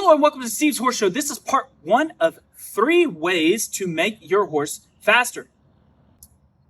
Hello and welcome to Steve's Horse Show. This is part one of 3 ways to make your horse faster.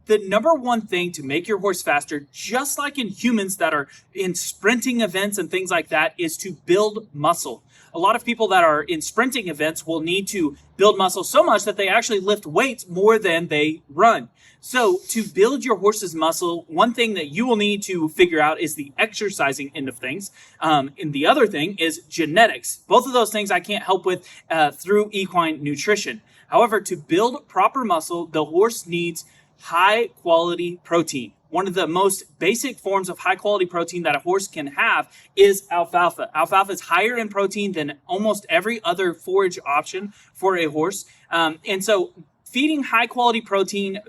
The number one thing to make your horse faster, just like in humans that are in sprinting events and things like that, is to build muscle. A lot of people that are in sprinting events will need to build muscle so much that they actually lift weights more than they run. So to build your horse's muscle, one thing that you will need to figure out is the exercising end of things. And the other thing is genetics. Both of those things I can't help with through equine nutrition. However, to build proper muscle, the horse needs high quality protein. One of the most basic forms of high quality protein that a horse can have is alfalfa. Alfalfa is higher in protein than almost every other forage option for a horse. And so feeding high quality protein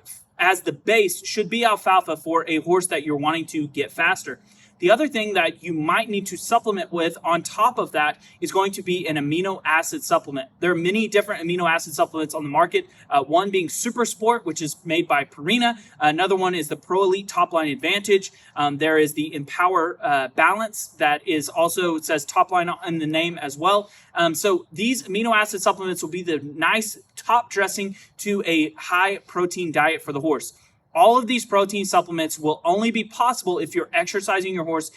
as the base should be alfalfa for a horse that you're wanting to get faster. The other thing that you might need to supplement with on top of that is going to be an amino acid supplement. There are many different amino acid supplements on the market. One being Super Sport, which is made by Purina. Another one is the Pro Elite Top Line Advantage. There is the Empower Balance that is also, it says Top Line in the name as well. So these amino acid supplements will be the nice top dressing to a high protein diet for the horse. All of these protein supplements will only be possible if you're exercising your horse,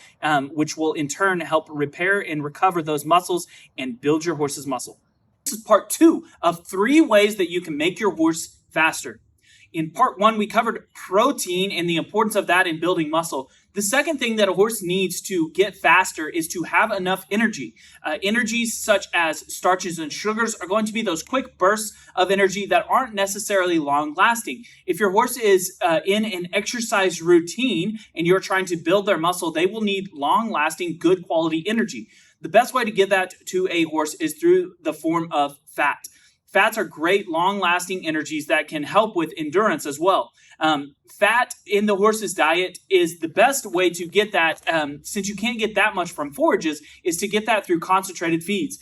which will in turn help repair and recover those muscles and build your horse's muscle. This is part 2 of 3 ways that you can make your horse faster. In part 1, we covered protein and the importance of that in building muscle. The second thing that a horse needs to get faster is to have enough energy. Energies such as starches and sugars are going to be those quick bursts of energy that aren't necessarily long lasting. If your horse is in an exercise routine and you're trying to build their muscle, they will need long lasting, good quality energy. The best way to get that to a horse is through the form of fat. Fats are great, long-lasting energies that can help with endurance as well. Fat in the horse's diet is the best way to get that, since you can't get that much from forages, is to get that through concentrated feeds.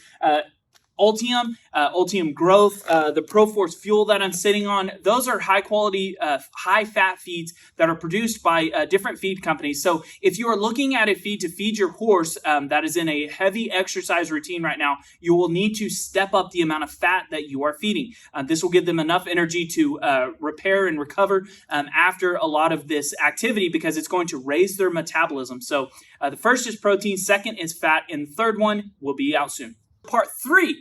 Ultium Growth, the ProForce Fuel that I'm sitting on, those are high quality, high fat feeds that are produced by different feed companies. So if you are looking at a feed to feed your horse that is in a heavy exercise routine right now, you will need to step up the amount of fat that you are feeding. This will give them enough energy to repair and recover after a lot of this activity because it's going to raise their metabolism. So the first is protein, second is fat, and the third one will be out soon. Part 3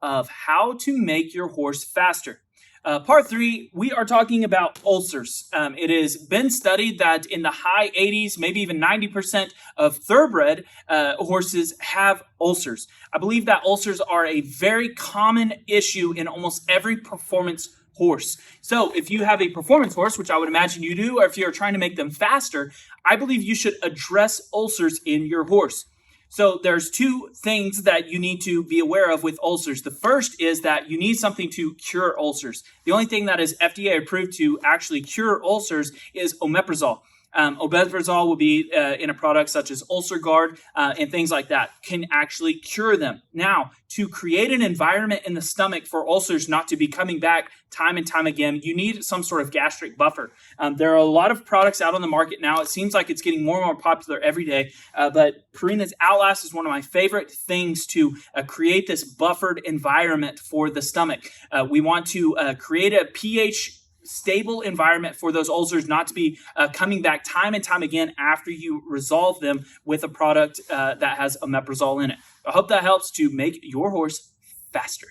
of how to make your horse faster. Part 3, we are talking about ulcers. It has been studied that in the high 80s, maybe even 90% of thoroughbred horses have ulcers. I believe that ulcers are a very common issue in almost every performance horse. So if you have a performance horse, which I would imagine you do, or if you're trying to make them faster, I believe you should address ulcers in your horse. So there's 2 things that you need to be aware of with ulcers. The first is that you need something to cure ulcers. The only thing that is FDA approved to actually cure ulcers is omeprazole. Omeprazole will be in a product such as Ulcer Guard and things like that can actually cure them. Now, to create an environment in the stomach for ulcers not to be coming back time and time again, you need some sort of gastric buffer. There are a lot of products out on the market now. It seems like it's getting more and more popular every day, but Purina's Outlast is one of my favorite things to create this buffered environment for the stomach. We want to create a pH stable environment for those ulcers not to be coming back time and time again after you resolve them with a product that has omeprazole in it. I hope that helps to make your horse faster.